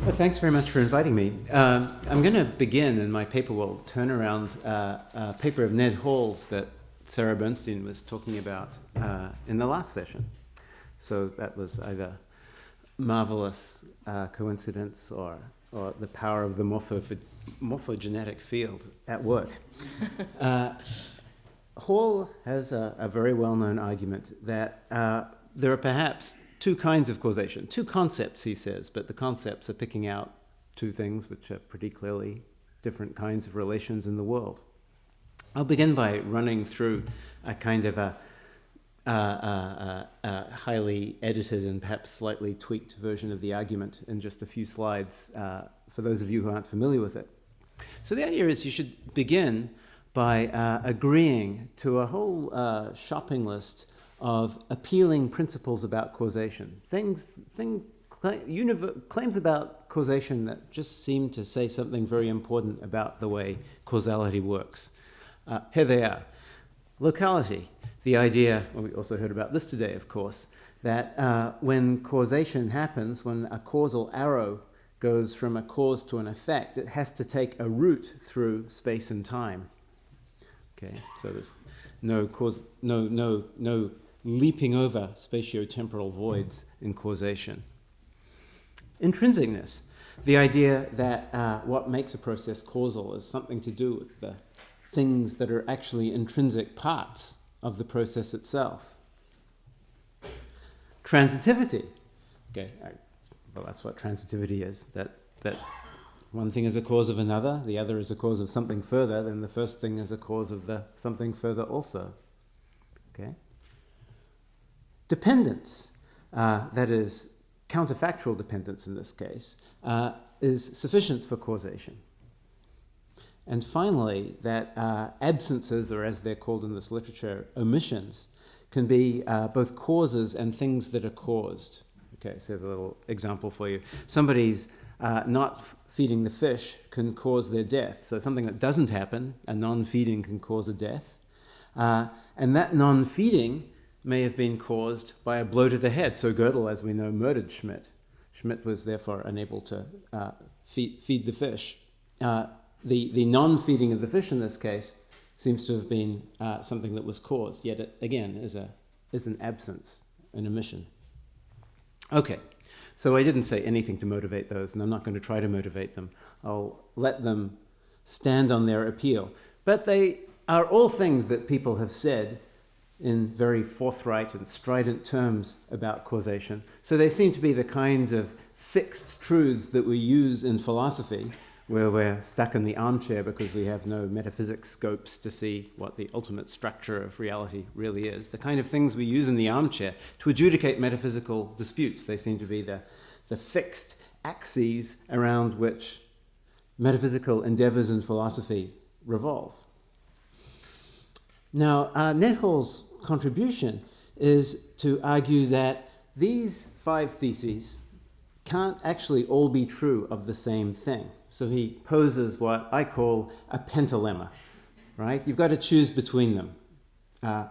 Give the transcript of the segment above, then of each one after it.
Well, thanks very much for inviting me. I'm going to begin, and my paper will turn around a paper of Ned Hall's that Sarah Bernstein was talking about in the last session. So that was either marvelous coincidence or the power of the morphogenetic field at work. Hall has a very well-known argument that there are perhaps two kinds of causation, two concepts, he says, but the concepts are picking out two things which are pretty clearly different kinds of relations in the world. I'll begin by running through a kind of a highly edited and perhaps slightly tweaked version of the argument in just a few slides for those of you who aren't familiar with it. So the idea is you should begin by agreeing to a whole shopping list of appealing principles about causation, claims about causation that just seem to say something very important about the way causality works. Here they are. Locality, the idea, well, we also heard about this today, of course, that when causation happens, when a causal arrow goes from a cause to an effect, it has to take a route through space and time. Okay, so there's no leaping over spatiotemporal voids in causation. Intrinsicness, the idea that what makes a process causal is something to do with the things that are actually intrinsic parts of the process itself. Transitivity, okay, well, that's what transitivity is, that one thing is a cause of another, the other is a cause of something further, then the first thing is a cause of the something further also. Okay. Dependence, that is counterfactual dependence in this case, is sufficient for causation. And finally, that absences, or as they're called in this literature, omissions, can be both causes and things that are caused. Okay, so here's a little example for you. Somebody's not feeding the fish can cause their death. So something that doesn't happen, a non-feeding, can cause a death. And that non-feeding may have been caused by a blow to the head. So Gödel, as we know, murdered Schmidt. Schmidt was therefore unable to feed the fish. The non-feeding of the fish in this case seems to have been something that was caused, yet it, again, is an absence, an omission. Okay, so I didn't say anything to motivate those, and I'm not going to try to motivate them. I'll let them stand on their appeal. But they are all things that people have said in very forthright and strident terms about causation. So they seem to be the kinds of fixed truths that we use in philosophy, where we're stuck in the armchair because we have no metaphysics scopes to see what the ultimate structure of reality really is. The kind of things we use in the armchair to adjudicate metaphysical disputes. They seem to be the fixed axes around which metaphysical endeavors in philosophy revolve. Now, Ned Hall's contribution is to argue that these 5 theses can't actually all be true of the same thing. So he poses what I call a pentalemma, right? You've got to choose between them.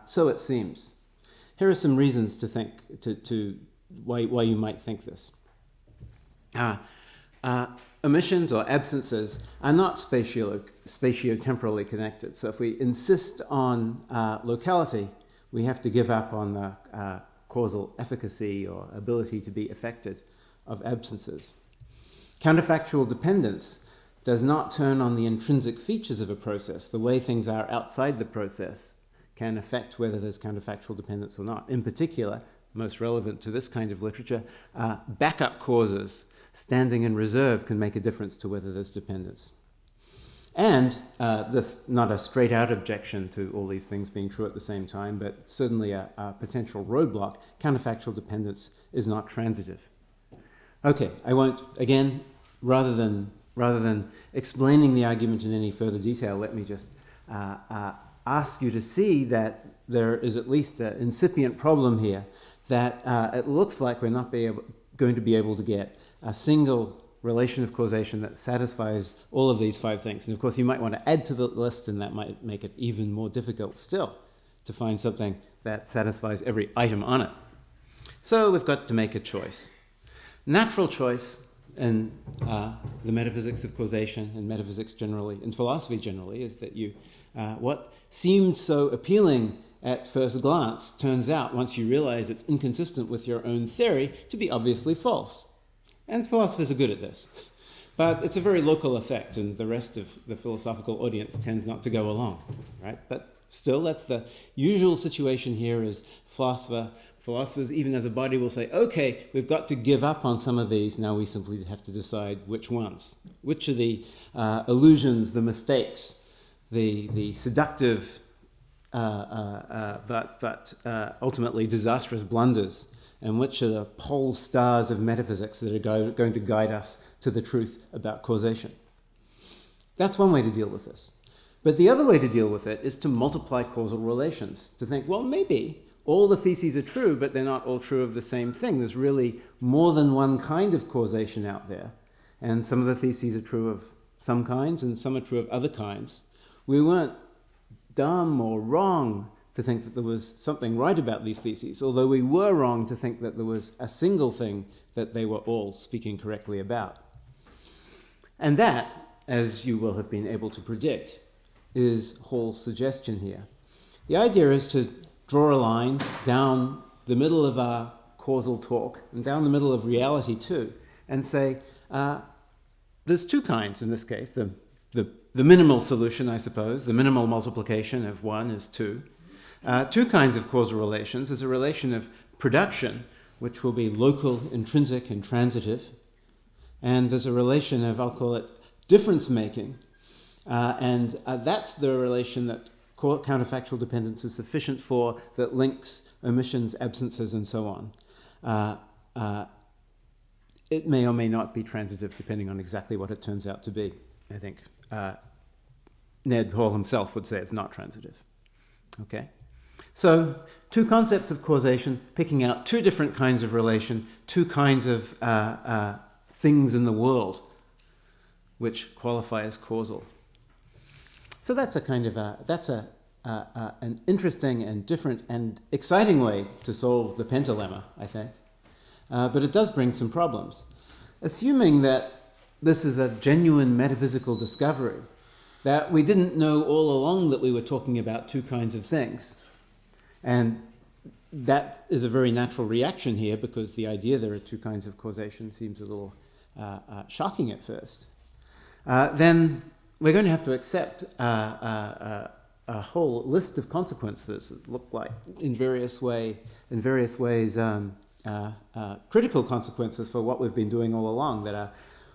So it seems. Here are some reasons to think, why you might think this. Omissions or absences are not spatiotemporally connected. So if we insist on locality, we have to give up on the causal efficacy or ability to be affected of absences. Counterfactual dependence does not turn on the intrinsic features of a process. The way things are outside the process can affect whether there's counterfactual dependence or not. In particular, most relevant to this kind of literature, backup causes standing in reserve can make a difference to whether there's dependence. And this, not a straight-out objection to all these things being true at the same time, but certainly a potential roadblock, counterfactual dependence is not transitive. Okay, I won't, again, rather than explaining the argument in any further detail, let me just ask you to see that there is at least an incipient problem here, that it looks like we're not going to be able to get a single relation of causation that satisfies all of these 5 things. And of course, you might want to add to the list, and that might make it even more difficult still to find something that satisfies every item on it. So we've got to make a choice. Natural choice in the metaphysics of causation, and metaphysics generally, and philosophy generally, is that what seemed so appealing at first glance turns out, once you realize it's inconsistent with your own theory, to be obviously false. And philosophers are good at this. But it's a very local effect, and the rest of the philosophical audience tends not to go along, right? But still, that's the usual situation here is philosophers, even as a body, will say, okay, we've got to give up on some of these, now we simply have to decide which ones. Which are the illusions, the mistakes, the seductive but ultimately disastrous blunders, and which are the pole stars of metaphysics that are going to guide us to the truth about causation. That's one way to deal with this. But the other way to deal with it is to multiply causal relations, to think, well, maybe all the theses are true, but they're not all true of the same thing. There's really more than one kind of causation out there, and some of the theses are true of some kinds, and some are true of other kinds. We weren't dumb or wrong to think that there was something right about these theses, although we were wrong to think that there was a single thing that they were all speaking correctly about. And that, as you will have been able to predict, is Hall's suggestion here. The idea is to draw a line down the middle of our causal talk, and down the middle of reality too, and say, there's two kinds in this case, the minimal solution, I suppose, the minimal multiplication of 1 is 2. Two kinds of causal relations. There's a relation of production, which will be local, intrinsic, and transitive. And there's a relation of, I'll call it, difference-making. And that's the relation that counterfactual dependence is sufficient for, that links omissions, absences, and so on. It may or may not be transitive, depending on exactly what it turns out to be, I think. Ned Hall himself would say it's not transitive. Okay? So, two concepts of causation, picking out two different kinds of relation, two kinds of things in the world which qualify as causal. So that's a kind of an interesting and different and exciting way to solve the pentalemma, I think. But it does bring some problems. Assuming that this is a genuine metaphysical discovery, that we didn't know all along that we were talking about two kinds of things. And that is a very natural reaction here, because the idea there are two kinds of causation seems a little shocking at first. Then we're going to have to accept a whole list of consequences that look like, in various ways, critical consequences for what we've been doing all along. That are,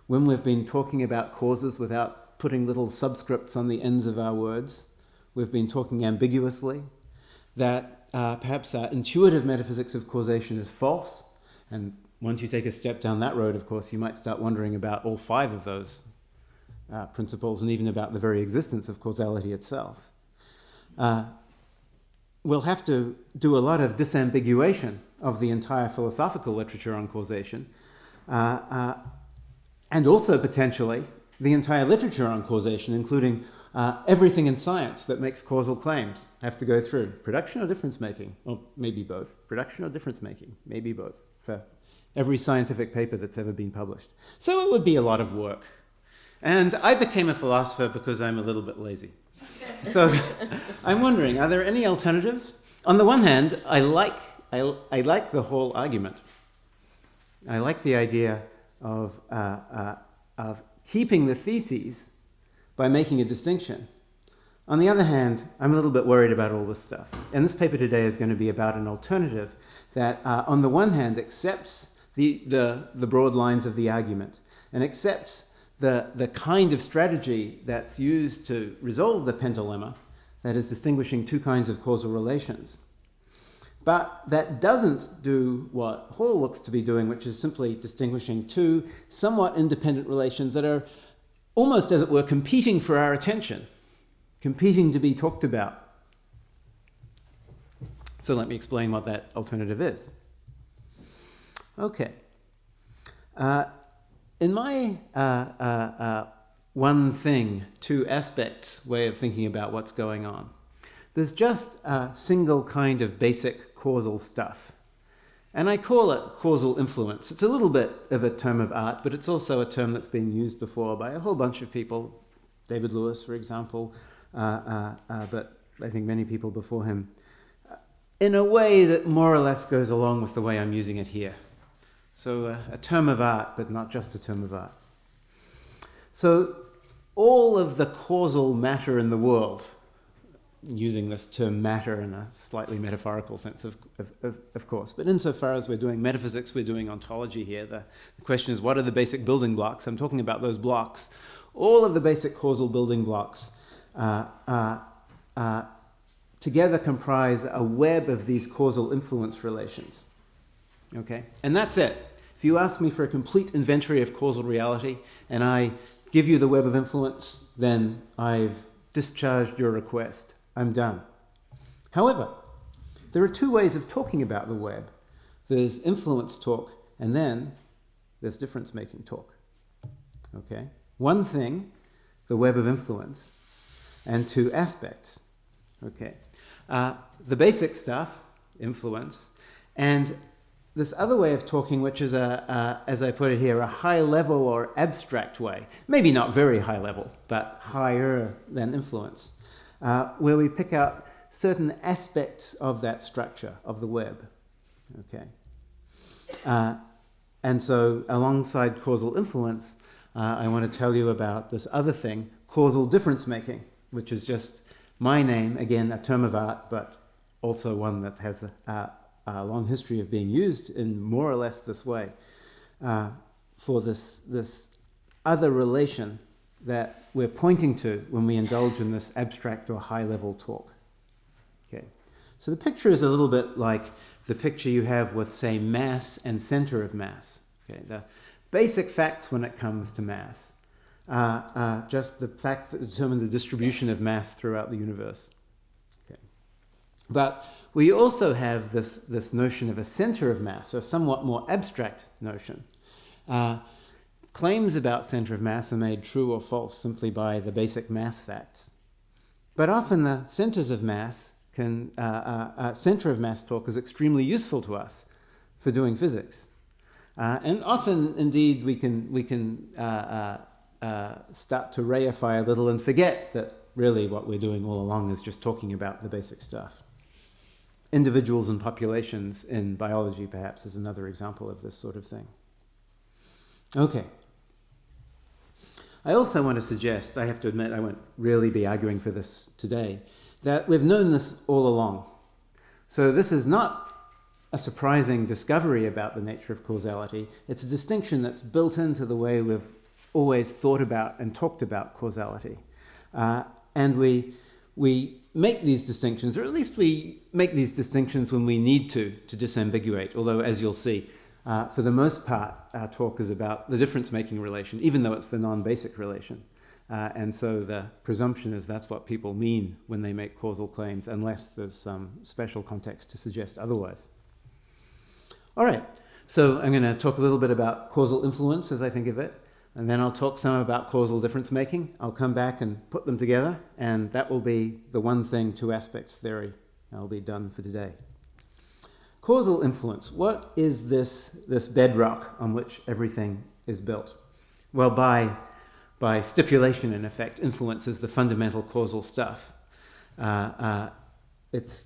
when we've been talking about causes without putting little subscripts on the ends of our words, we've been talking ambiguously. That perhaps our intuitive metaphysics of causation is false, and once you take a step down that road, of course, you might start wondering about all 5 of those principles, and even about the very existence of causality itself. We'll have to do a lot of disambiguation of the entire philosophical literature on causation, and also potentially the entire literature on causation, including everything in science that makes causal claims, have to go through production or difference making, or maybe both. Production or difference making, maybe both, for every scientific paper that's ever been published. So it would be a lot of work. And I became a philosopher because I'm a little bit lazy. So I'm wondering, are there any alternatives? On the one hand, I like the whole argument. I like the idea of keeping the theses by making a distinction. On the other hand, I'm a little bit worried about all this stuff. And this paper today is going to be about an alternative that, on the one hand, accepts the broad lines of the argument and accepts the kind of strategy that's used to resolve the pentalemma, that is distinguishing two kinds of causal relations. But that doesn't do what Hall looks to be doing, which is simply distinguishing two somewhat independent relations that are almost, as it were, competing for our attention, competing to be talked about. So let me explain what that alternative is. Okay. In my one thing, two aspects way of thinking about what's going on, there's just a single kind of basic causal stuff. And I call it causal influence. It's a little bit of a term of art, but it's also a term that's been used before by a whole bunch of people. David Lewis, for example, but I think many people before him, in a way that more or less goes along with the way I'm using it here. So a term of art, but not just a term of art. So all of the causal matter in the world, using this term matter in a slightly metaphorical sense, of course. But insofar as we're doing metaphysics, we're doing ontology here. The question is, what are the basic building blocks? I'm talking about those blocks. All of the basic causal building blocks together comprise a web of these causal influence relations. Okay? And that's it. If you ask me for a complete inventory of causal reality, and I give you the web of influence, then I've discharged your request. I'm done. However, there are two ways of talking about the web. There's influence talk, and then there's difference-making talk. Okay? One thing, the web of influence, and two aspects. Okay? The basic stuff, influence, and this other way of talking, which is, as I put it here, a high-level or abstract way. Maybe not very high level, but higher than influence. Where we pick out certain aspects of that structure of the web. Okay, and so alongside causal influence, I want to tell you about this other thing, causal difference making, which is just my name, again a term of art, but also one that has a long history of being used in more or less this way, for this other relation that we're pointing to when we indulge in this abstract or high-level talk. Okay, so the picture is a little bit like the picture you have with, say, mass and center of mass. Okay, the basic facts when it comes to mass, just the facts that determine the distribution of mass throughout the universe. Okay, but we also have this notion of a center of mass, a somewhat more abstract notion. Claims about center of mass are made true or false simply by the basic mass facts. But often the centers of mass center of mass talk is extremely useful to us for doing physics. And often, indeed, we can start to reify a little and forget that really what we're doing all along is just talking about the basic stuff. Individuals and populations in biology, perhaps, is another example of this sort of thing. Okay. I also want to suggest, I have to admit I won't really be arguing for this today, that we've known this all along. So this is not a surprising discovery about the nature of causality. It's a distinction that's built into the way we've always thought about and talked about causality. And we make these distinctions, or at least we make these distinctions when we need to disambiguate, although, as you'll see, for the most part, our talk is about the difference-making relation, even though it's the non-basic relation. And so the presumption is that's what people mean when they make causal claims, unless there's some special context to suggest otherwise. All right, so I'm going to talk a little bit about causal influence, as I think of it, and then I'll talk some about causal difference-making. I'll come back and put them together, and that will be the one thing, two aspects theory. I'll be done for today. Causal influence. What is this bedrock on which everything is built? Well, by stipulation, in effect, influence is the fundamental causal stuff. Here's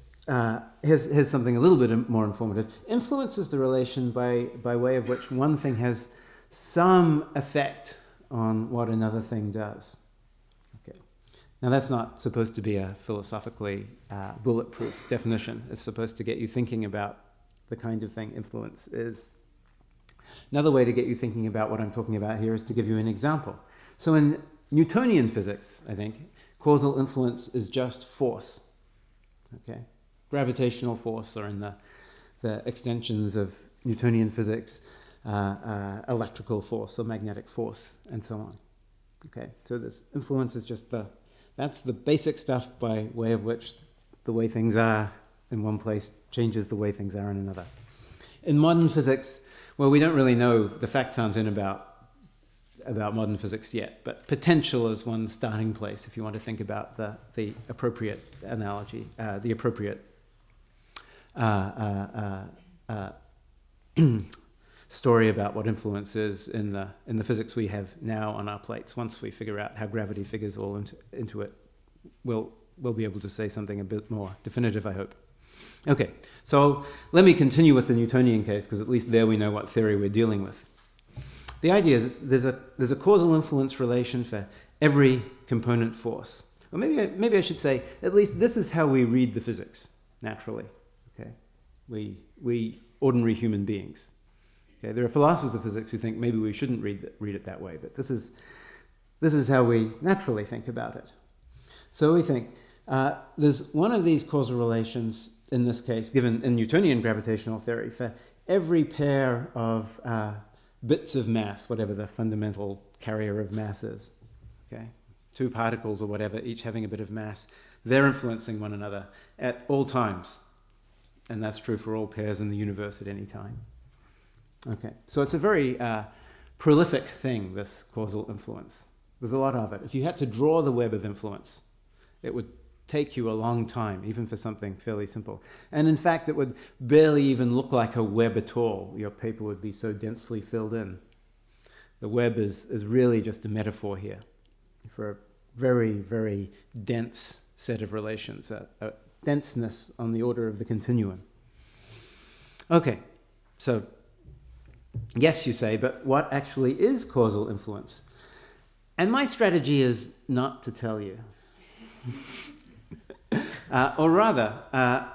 something a little bit more informative. Influence is the relation by way of which one thing has some effect on what another thing does. Okay. Now, that's not supposed to be a philosophically bulletproof definition. It's supposed to get you thinking about the kind of thing influence is. Another way to get you thinking about what I'm talking about here is to give you an example. So in Newtonian physics, I think, causal influence is just force. Okay? Gravitational force, or in the extensions of Newtonian physics, electrical force or magnetic force, and so on. Okay? So this influence is just that's the basic stuff by way of which the way things are in one place changes the way things are in another. In modern physics, well, we don't really know, the facts aren't in about modern physics yet, but potential is one starting place if you want to think about the appropriate analogy, the appropriate story about what influence is in the physics we have now on our plates. Once we figure out how gravity figures all into it, we'll be able to say something a bit more definitive, I hope. Okay, so let me continue with the Newtonian case, because at least there we know what theory we're dealing with. The idea is that there's a causal influence relation for every component force. Or maybe I should say, at least this is how we read the physics, naturally. Okay, we ordinary human beings. Okay, there are philosophers of physics who think maybe we shouldn't read it that way, but this is how we naturally think about it. So we think there's one of these causal relations in this case, given in Newtonian gravitational theory, for every pair of bits of mass, whatever the fundamental carrier of mass is. Okay, two particles or whatever, each having a bit of mass, they're influencing one another at all times. And that's true for all pairs in the universe at any time. Okay, so it's a very prolific thing, this causal influence. There's a lot of it. If you had to draw the web of influence, it would take you a long time, even for something fairly simple. And in fact, it would barely even look like a web at all. Your paper would be so densely filled in. The web is really just a metaphor here for a very, very dense set of relations, a denseness on the order of the continuum. Okay, so yes, you say, but what actually is causal influence? And my strategy is not to tell you. Or rather, I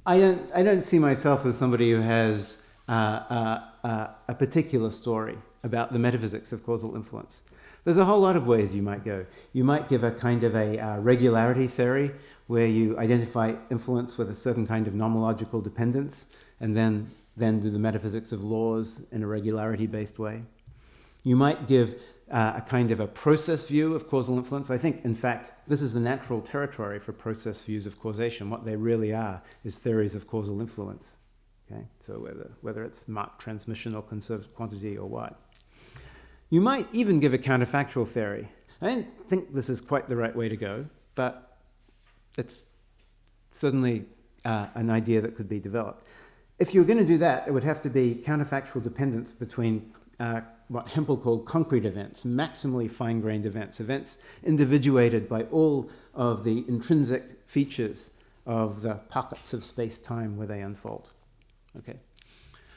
don't see myself as somebody who has a particular story about the metaphysics of causal influence. There's a whole lot of ways you might go. You might give a kind of a regularity theory where you identify influence with a certain kind of nomological dependence and then do the metaphysics of laws in a regularity-based way. You might give a kind of a process view of causal influence. I think, in fact, this is the natural territory for process views of causation. What they really are is theories of causal influence. Okay, so whether it's marked transmission or conserved quantity or what. You might even give a counterfactual theory. I don't think this is quite the right way to go, but it's certainly an idea that could be developed. If you were going to do that, it would have to be counterfactual dependence between what Hempel called concrete events, maximally fine-grained events individuated by all of the intrinsic features of the pockets of space-time where they unfold. Okay,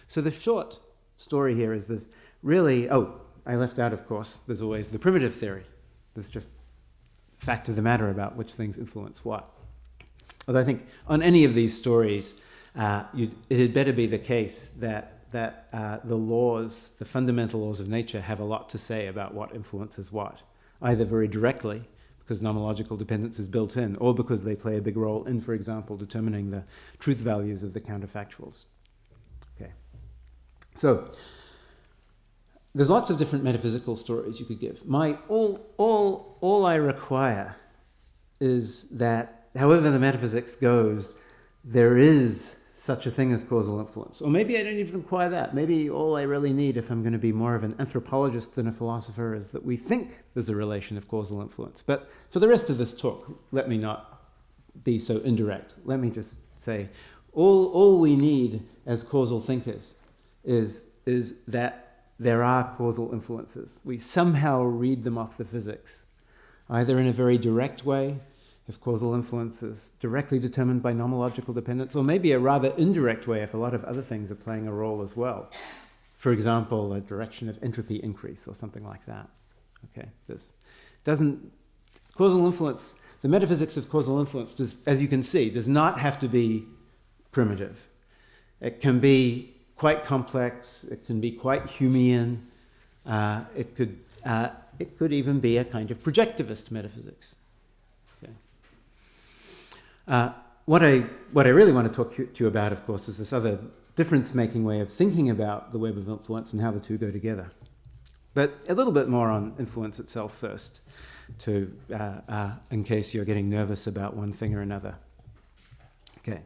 so the short story here is there's really, I left out, of course, there's always the primitive theory. There's just fact of the matter about which things influence what. Although I think on any of these stories, it had better be the case that the laws, the fundamental laws of nature, have a lot to say about what influences what, either very directly, because nomological dependence is built in, or because they play a big role in, for example, determining the truth values of the counterfactuals. Okay, so there's lots of different metaphysical stories you could give. All I require is that, however the metaphysics goes, there is such a thing as causal influence. Or maybe I don't even require that. Maybe all I really need, if I'm going to be more of an anthropologist than a philosopher, is that we think there's a relation of causal influence. But for the rest of this talk, let me not be so indirect. Let me just say, all we need as causal thinkers is that there are causal influences. We somehow read them off the physics, either in a very direct way, if causal influence is directly determined by nomological dependence, or maybe a rather indirect way if a lot of other things are playing a role as well. For example, a direction of entropy increase or something like that. Okay, causal influence, the metaphysics of causal influence, as you can see, does not have to be primitive. It can be quite complex, it can be quite Humean, it could even be a kind of projectivist metaphysics. What I really want to talk to you about, of course, is this other difference-making way of thinking about the web of influence and how the two go together. But a little bit more on influence itself first, in case you're getting nervous about one thing or another. Okay,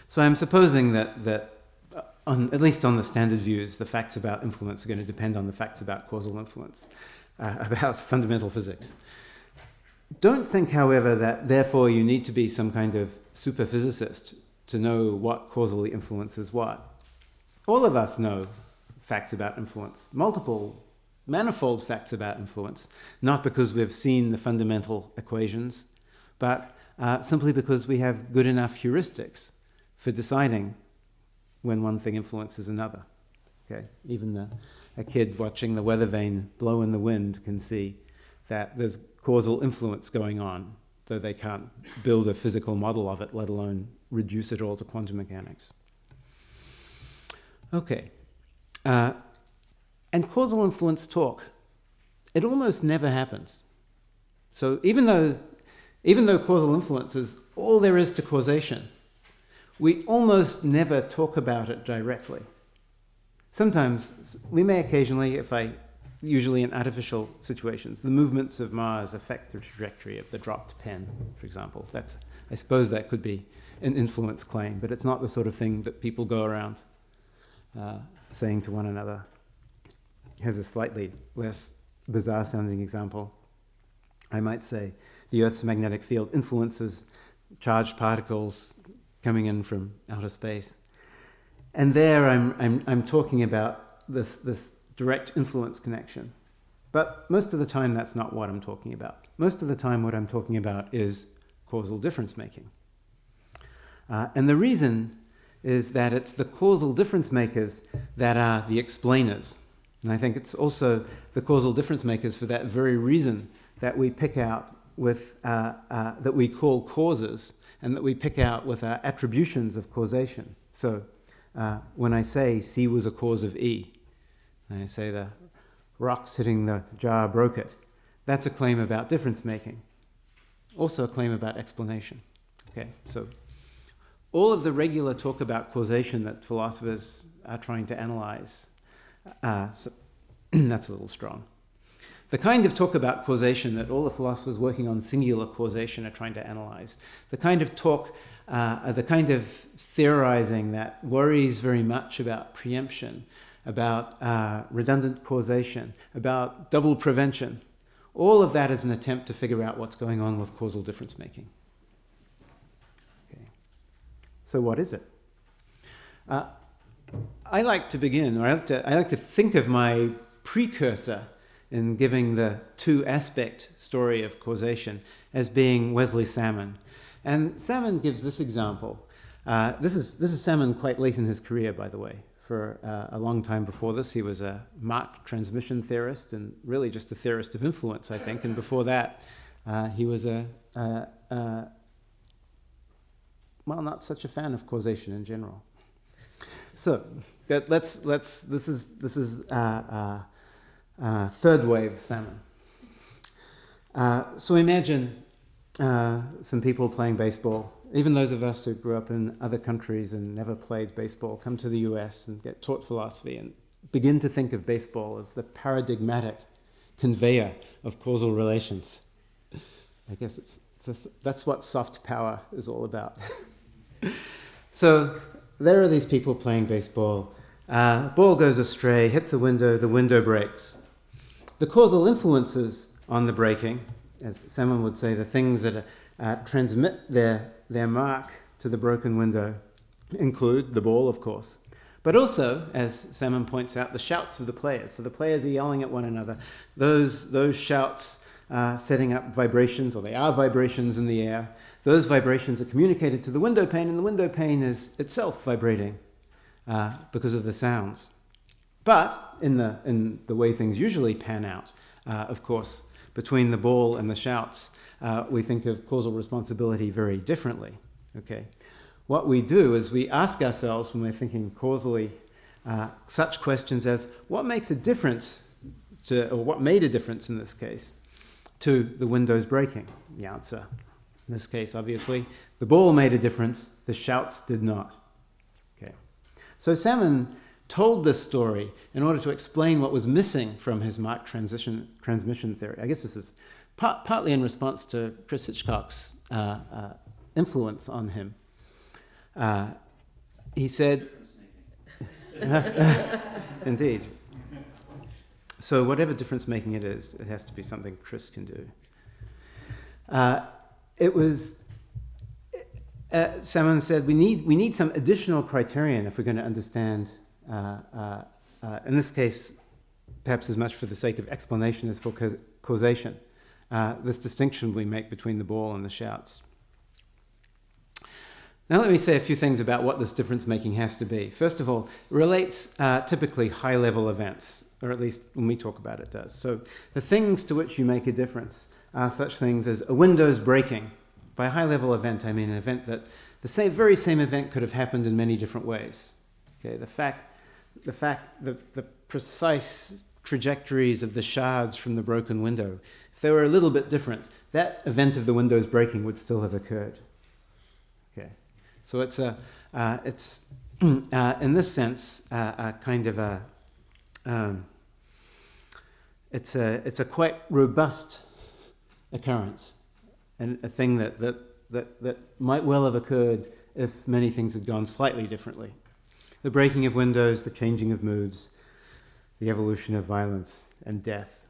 so I'm supposing that at least on the standard views, the facts about influence are going to depend on the facts about causal influence, about fundamental physics. Don't think, however, that therefore you need to be some kind of superphysicist to know what causally influences what. All of us know facts about influence, manifold facts about influence, not because we've seen the fundamental equations, but simply because we have good enough heuristics for deciding when one thing influences another. Okay? Even a kid watching the weather vane blow in the wind can see that there's causal influence going on, though they can't build a physical model of it, let alone reduce it all to quantum mechanics. Okay. And causal influence talk, it almost never happens. So even though causal influence is all there is to causation, we almost never talk about it directly. Sometimes, we may occasionally, usually in artificial situations, the movements of Mars affect the trajectory of the dropped pen, for example. I suppose that could be an influence claim, but it's not the sort of thing that people go around saying to one another. Here's a slightly less bizarre sounding example. I might say the Earth's magnetic field influences charged particles coming in from outer space. And there I'm talking about this direct influence connection. But most of the time that's not what I'm talking about. Most of the time what I'm talking about is causal difference making. And the reason is that it's the causal difference makers that are the explainers. And I think it's also the causal difference makers for that very reason that we pick out with, that we call causes, and that we pick out with our attributions of causation. So when I say C was a cause of E, and I say the rocks hitting the jar broke it, that's a claim about difference making. Also a claim about explanation. Okay, so all of the regular talk about causation that philosophers are trying to analyze, so that's a little strong. The kind of talk about causation that all the philosophers working on singular causation are trying to analyze, the kind of talk, the kind of theorizing that worries very much about preemption, about redundant causation, about double prevention, all of that is an attempt to figure out what's going on with causal difference making. Okay. So what is it? I like to begin, or I like to think of my precursor in giving the two-aspect story of causation as being Wesley Salmon. And Salmon gives this example. This is Salmon quite late in his career, by the way. For a long time before this, he was a Mach transmission theorist and really just a theorist of influence, I think. And before that, he was not such a fan of causation in general. So this is third wave Salmon. So imagine some people playing baseball. Even those of us who grew up in other countries and never played baseball come to the US and get taught philosophy and begin to think of baseball as the paradigmatic conveyor of causal relations. I guess that's what soft power is all about. So there are these people playing baseball. Ball goes astray, hits a window, the window breaks. The causal influences on the breaking, as Salmon would say, the things that transmit their mark to the broken window include the ball, of course, but also, as Salmon points out, the shouts of the players. So the players are yelling at one another. Those shouts setting up vibrations, or they are vibrations in the air. Those vibrations are communicated to the window pane, and the window pane is itself vibrating because of the sounds. But in the way things usually pan out, of course, between the ball and the shouts, we think of causal responsibility very differently. Okay, what we do is we ask ourselves when we're thinking causally such questions as what makes a difference or what made a difference in this case to the windows breaking? The answer, in this case, obviously, the ball made a difference, the shouts did not. Okay, so Salmon told this story in order to explain what was missing from his Mach transmission theory. I guess this is partly in response to Chris Hitchcock's influence on him. He said, indeed. So whatever difference making it is, it has to be something Chris can do. Salmon said we need some additional criterion if we're going to understand in this case, perhaps as much for the sake of explanation as for causation, this distinction we make between the ball and the shouts. Now let me say a few things about what this difference-making has to be. First of all, it relates typically high-level events, or at least when we talk about it does. So the things to which you make a difference are such things as a window's breaking. By a high-level event, I mean an event that the very same event could have happened in many different ways. Okay, the precise trajectories of the shards from the broken window, if they were a little bit different, that event of the window's breaking would still have occurred. Okay, so it's in this sense a kind of a it's a quite robust occurrence, and a thing that might well have occurred if many things had gone slightly differently. The breaking of windows, the changing of moods, the evolution of violence and death.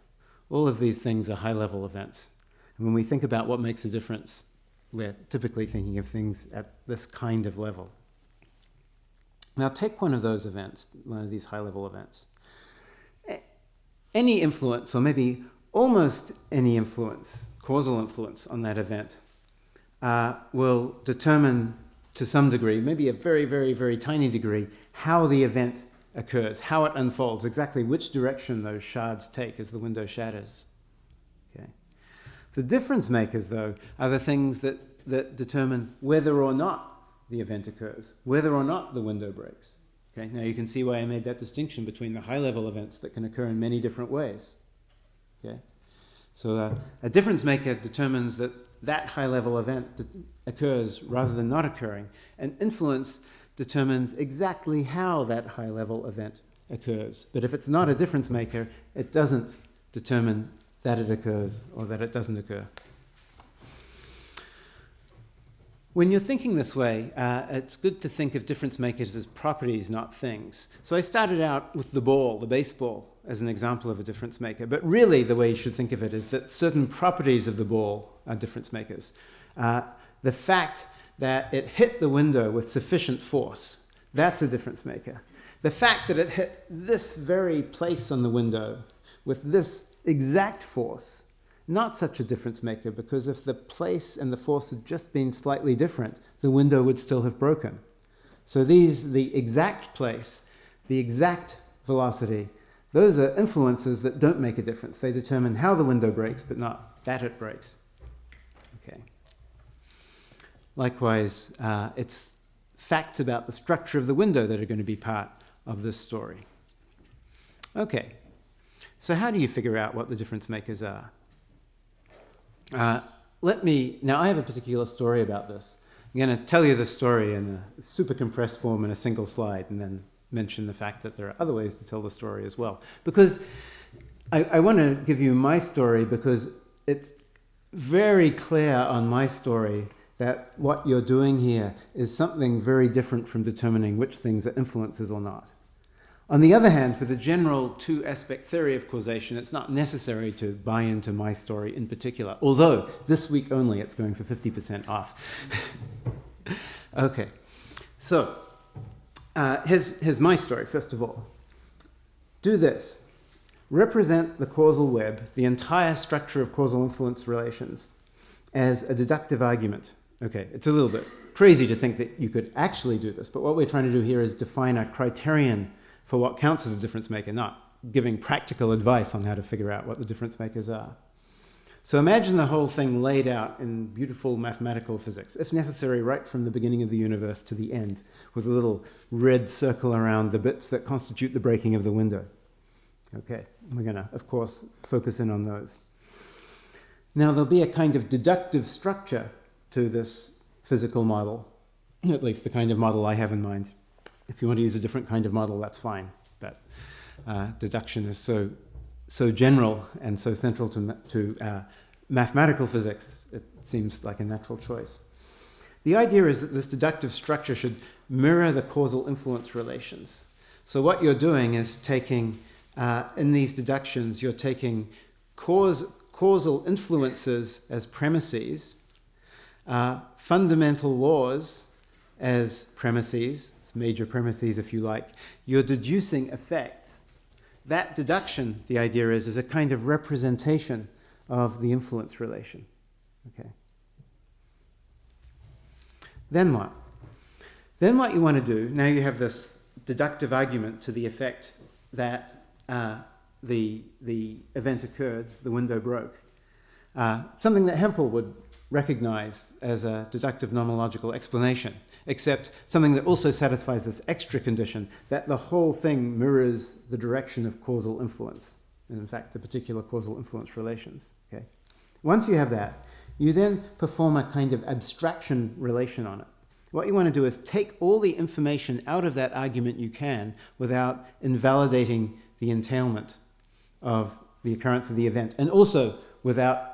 All of these things are high-level events. And when we think about what makes a difference, we're typically thinking of things at this kind of level. Now take one of those events, one of these high-level events. Any influence, or maybe almost any influence, causal influence on that event, will determine to some degree, maybe a very, very, very tiny degree, how the event occurs, how it unfolds, exactly which direction those shards take as the window shatters. Okay. The difference makers, though, are the things that determine whether or not the event occurs, whether or not the window breaks. Okay. Now you can see why I made that distinction between the high-level events that can occur in many different ways. Okay. So a difference maker determines that high-level event occurs rather than not occurring, and influence determines exactly how that high-level event occurs. But if it's not a difference maker, it doesn't determine that it occurs or that it doesn't occur. When you're thinking this way, it's good to think of difference makers as properties, not things. So I started out with the ball, the baseball, as an example of a difference maker. But really the way you should think of it is that certain properties of the ball are difference makers. The fact that it hit the window with sufficient force, that's a difference maker. The fact that it hit this very place on the window with this exact force, not such a difference maker, because if the place and the force had just been slightly different, the window would still have broken. So the exact place, the exact velocity, those are influences that don't make a difference. They determine how the window breaks, but not that it breaks. Okay. Likewise, it's facts about the structure of the window that are going to be part of this story. Okay, so how do you figure out what the difference makers are? Now I have a particular story about this. I'm going to tell you the story in a super compressed form in a single slide, and then mention the fact that there are other ways to tell the story as well. Because I want to give you my story because it's very clear on my story that what you're doing here is something very different from determining which things are influences or not. On the other hand, for the general two-aspect theory of causation, it's not necessary to buy into my story in particular, although this week only it's going for 50% off. Okay, so here's my story, first of all. Do this. Represent the causal web, the entire structure of causal influence relations, as a deductive argument. Okay, it's a little bit crazy to think that you could actually do this, but what we're trying to do here is define a criterion for what counts as a difference maker, not giving practical advice on how to figure out what the difference makers are. So imagine the whole thing laid out in beautiful mathematical physics, if necessary right from the beginning of the universe to the end, with a little red circle around the bits that constitute the breaking of the window. Okay, we're going to, of course, focus in on those. Now there'll be a kind of deductive structure to this physical model, at least the kind of model I have in mind. If you want to use a different kind of model, that's fine. But deduction is so general and so central to mathematical physics, it seems like a natural choice. The idea is that this deductive structure should mirror the causal influence relations. So what you're doing is taking, in these deductions, you're taking causal influences as premises, fundamental laws as premises, major premises if you like, you're deducing effects. That deduction, the idea is a kind of representation of the influence relation. Okay. Then what? Then what you want to do, now you have this deductive argument to the effect that the event occurred, the window broke. Something that Hempel would recognize as a deductive nomological explanation, except something that also satisfies this extra condition that the whole thing mirrors the direction of causal influence, and in fact the particular causal influence relations. Okay? Once you have that, you then perform a kind of abstraction relation on it. What you want to do is take all the information out of that argument you can without invalidating the entailment of the occurrence of the event, and also without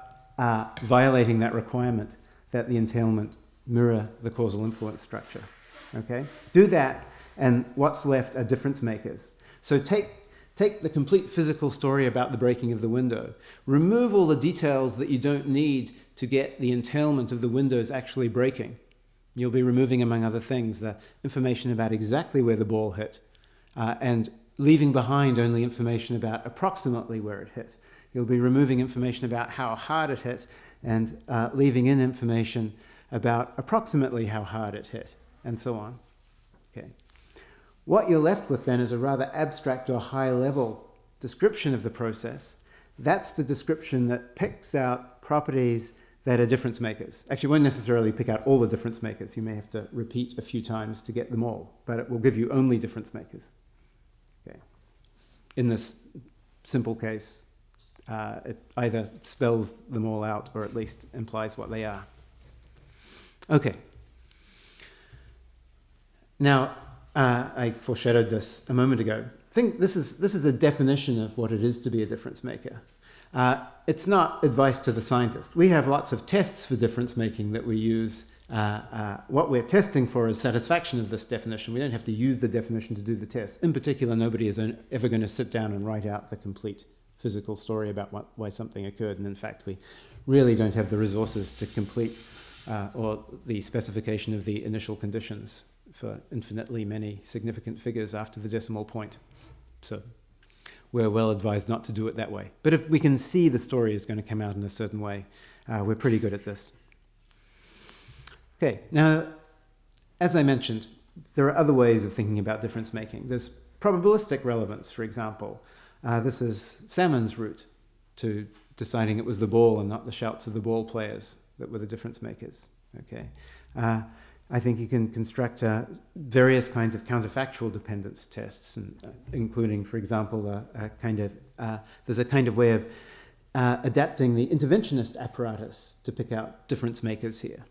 violating that requirement that the entailment mirror the causal influence structure. Okay? Do that, and what's left are difference makers. So take the complete physical story about the breaking of the window. Remove all the details that you don't need to get the entailment of the windows actually breaking. You'll be removing, among other things, the information about exactly where the ball hit, and leaving behind only information about approximately where it hit. You'll be removing information about how hard it hit and leaving in information about approximately how hard it hit, and so on. Okay. What you're left with then is a rather abstract or high-level description of the process. That's the description that picks out properties that are difference makers. Actually, it won't necessarily pick out all the difference makers. You may have to repeat a few times to get them all, but it will give you only difference makers. Okay. In this simple case, it either spells them all out or at least implies what they are. Okay. Now, I foreshadowed this a moment ago. I think this is a definition of what it is to be a difference maker. It's not advice to the scientist. We have lots of tests for difference making that we use. What we're testing for is satisfaction of this definition. We don't have to use the definition to do the test. In particular, nobody is ever going to sit down and write out the complete physical story about why something occurred. And in fact, we really don't have the resources to complete or the specification of the initial conditions for infinitely many significant figures after the decimal point. So we're well advised not to do it that way. But if we can see the story is going to come out in a certain way, we're pretty good at this. Okay, now, as I mentioned, there are other ways of thinking about difference making. There's probabilistic relevance, for example. This is Salmon's route to deciding it was the ball and not the shouts of the ball players that were the difference makers. Okay, I think you can construct various kinds of counterfactual dependence tests, including, for example, there's a kind of way of adapting the interventionist apparatus to pick out difference makers here.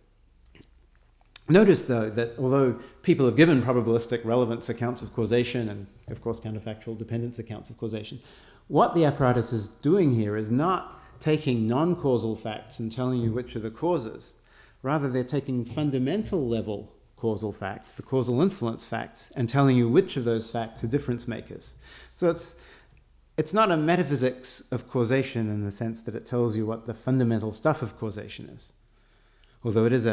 Notice, though, that although people have given probabilistic relevance accounts of causation and, of course, counterfactual dependence accounts of causation, what the apparatus is doing here is not taking non-causal facts and telling you which are the causes. Rather, they're taking fundamental level causal facts, the causal influence facts, and telling you which of those facts are difference makers. So it's not a metaphysics of causation in the sense that it tells you what the fundamental stuff of causation is. Although it is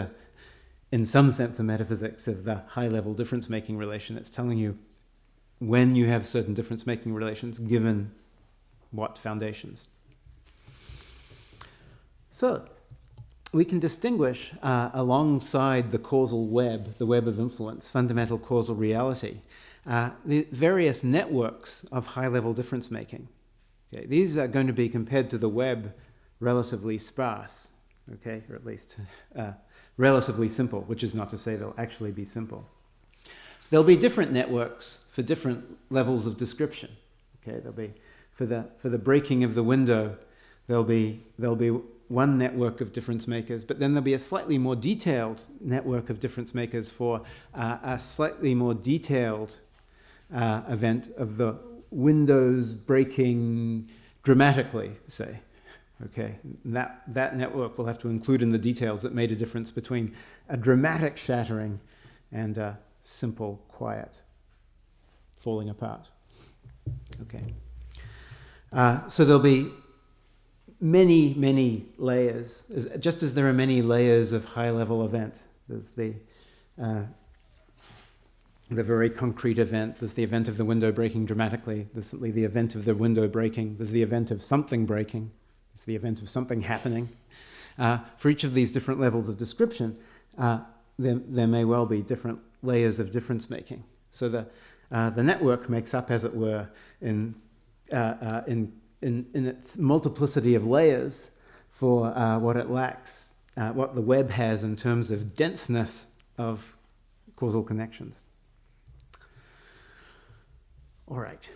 in some sense, a metaphysics of the high-level difference-making relation. It's telling you when you have certain difference-making relations, given what foundations. So, we can distinguish alongside the causal web, the web of influence, fundamental causal reality, the various networks of high-level difference-making. Okay, these are going to be compared to the web relatively sparse, okay, or at least relatively simple, which is not to say they'll actually be simple. There'll be different networks for different levels of description. Okay, there'll be for the breaking of the window, there'll be one network of difference makers, but then there'll be a slightly more detailed network of difference makers for a slightly more detailed event of the windows breaking dramatically, say. Okay, that network will have to include in the details that made a difference between a dramatic shattering and a simple, quiet falling apart. Okay, so there'll be many, many layers, just as there are many layers of high-level event. There's the the very concrete event. There's the event of the window breaking dramatically. There's the event of the window breaking. There's the event of something breaking. There's the event of something happening. For each of these different levels of description, there may well be different layers of difference making. So the network makes up, as it were, in its multiplicity of layers for what it lacks, what the web has in terms of denseness of causal connections. All right.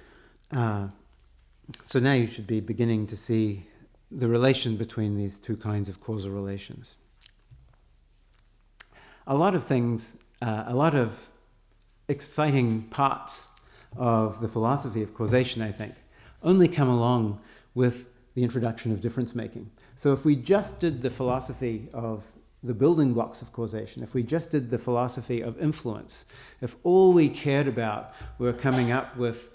So now you should be beginning to see the relation between these two kinds of causal relations. A lot of things, a lot of exciting parts of the philosophy of causation, I think, only come along with the introduction of difference making. So if we just did the philosophy of the building blocks of causation, if we just did the philosophy of influence, if all we cared about were coming up with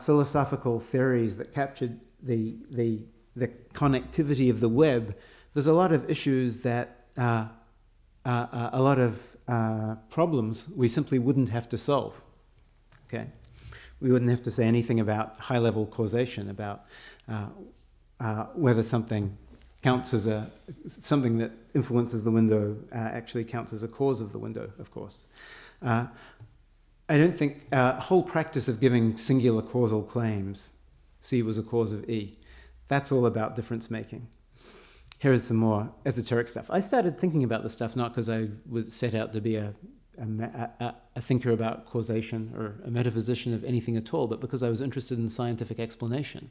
philosophical theories that captured the connectivity of the web, there's a lot of issues that a lot of problems we simply wouldn't have to solve. Okay, we wouldn't have to say anything about high-level causation, about whether something counts as something that influences the window actually counts as a cause of the window, of course. I don't think whole practice of giving singular causal claims, C was a cause of E, that's all about difference making. Here is some more esoteric stuff. I started thinking about this stuff not because I was set out to be a thinker about causation or a metaphysician of anything at all, but because I was interested in scientific explanation.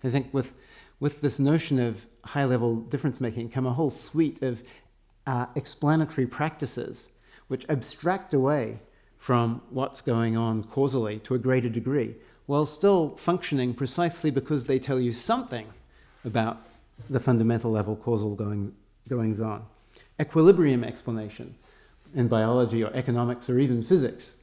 I think with this notion of high-level difference-making come a whole suite of explanatory practices which abstract away from what's going on causally to a greater degree, while still functioning precisely because they tell you something about the fundamental level causal goings-on. Equilibrium explanation in biology or economics or even physics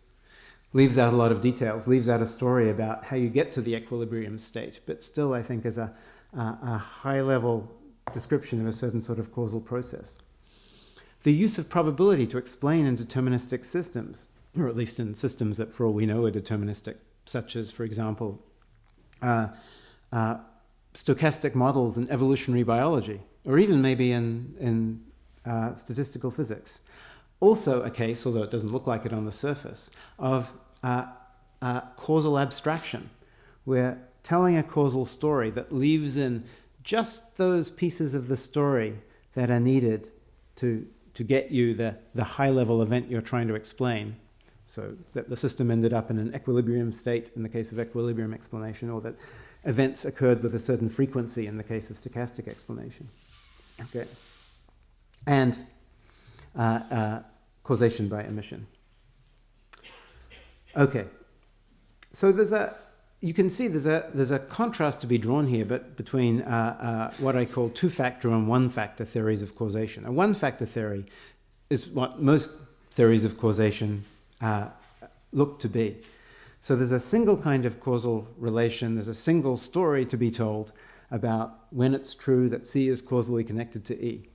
leaves out a lot of details, leaves out a story about how you get to the equilibrium state, but still I think is a high-level description of a certain sort of causal process. The use of probability to explain in deterministic systems, or at least in systems that for all we know are deterministic, such as, for example, stochastic models in evolutionary biology, or even maybe in statistical physics. Also a case, although it doesn't look like it on the surface, of causal abstraction. We're telling a causal story that leaves in just those pieces of the story that are needed to get you the high-level event you're trying to explain. So that the system ended up in an equilibrium state in the case of equilibrium explanation, or that events occurred with a certain frequency in the case of stochastic explanation. Okay. And causation by emission. Okay. So you can see there's a contrast to be drawn here, but between what I call two-factor and one-factor theories of causation. A one-factor theory is what most theories of causation look to be. So there's a single kind of causal relation, there's a single story to be told about when it's true that C is causally connected to E.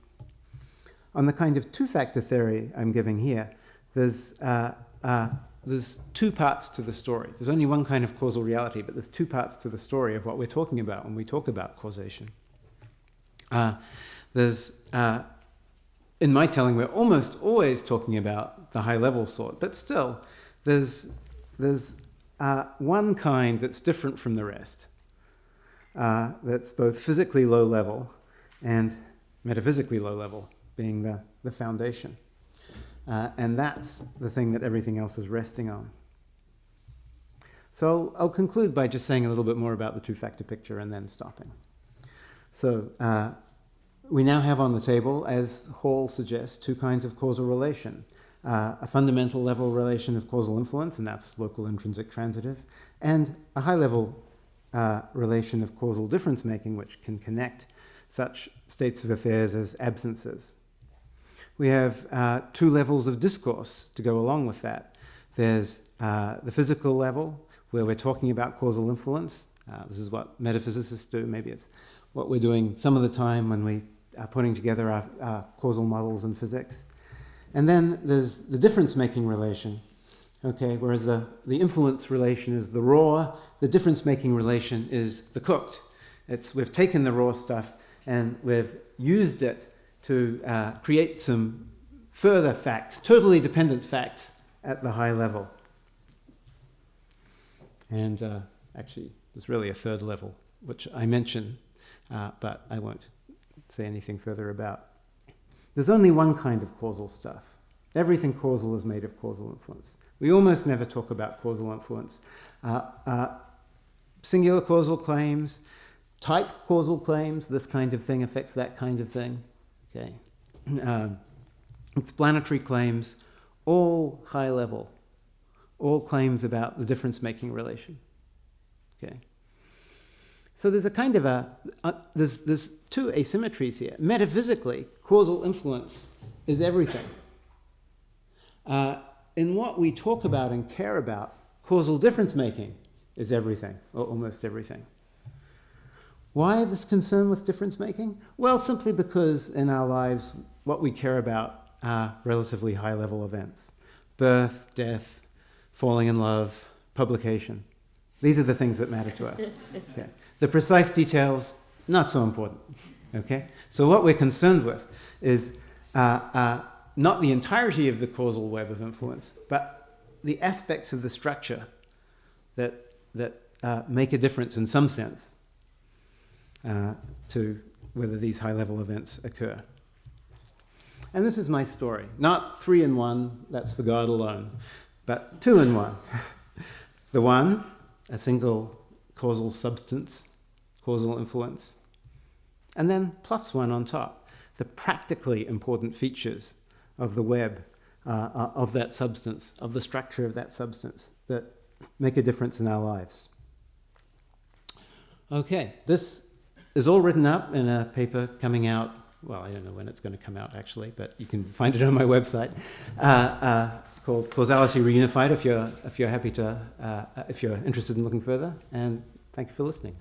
On the kind of two-factor theory I'm giving here, there's two parts to the story. There's only one kind of causal reality, but there's two parts to the story of what we're talking about when we talk about causation. In my telling, we're almost always talking about the high-level sort, but still, there's one kind that's different from the rest, that's both physically low level and metaphysically low level, being the foundation. And that's the thing that everything else is resting on. So I'll conclude by just saying a little bit more about the two-factor picture and then stopping. So we now have on the table, as Hall suggests, two kinds of causal relation. A fundamental level relation of causal influence, and that's local intrinsic transitive, and a high-level relation of causal difference-making, which can connect such states of affairs as absences. We have two levels of discourse to go along with that. There's the physical level, where we're talking about causal influence. This is what metaphysicists do. Maybe it's what we're doing some of the time when we are putting together our causal models in physics. And then there's the difference-making relation, Okay, whereas the influence relation is the raw, the difference-making relation is the cooked. We've taken the raw stuff and we've used it to create some further facts, totally dependent facts at the high level. And actually, there's really a third level, which I mention, but I won't say anything further about. There's only one kind of causal stuff. Everything causal is made of causal influence. We almost never talk about causal influence. Singular causal claims, type causal claims, this kind of thing affects that kind of thing. Okay. Explanatory claims, all high level, all claims about the difference-making relation. Okay. So there's a kind of there's two asymmetries here. Metaphysically, causal influence is everything. In what we talk about and care about, causal difference-making is everything, or almost everything. Why this concern with difference-making? Well, simply because in our lives, what we care about are relatively high-level events. Birth, death, falling in love, publication. These are the things that matter to us. Okay. The precise details, not so important. Okay? So what we're concerned with is not the entirety of the causal web of influence, but the aspects of the structure that make a difference in some sense to whether these high-level events occur. And this is my story. Not 3 in 1, that's for God alone, but 2 in 1. The one, a single causal substance, causal influence, and then plus 1 on top, the practically important features of the web, of that substance, of the structure of that substance that make a difference in our lives. Okay, this is all written up in a paper coming out, well, I don't know when it's going to come out actually, but you can find it on my website, called Causality Reunified if you're happy to, if you're interested in looking further, and thank you for listening.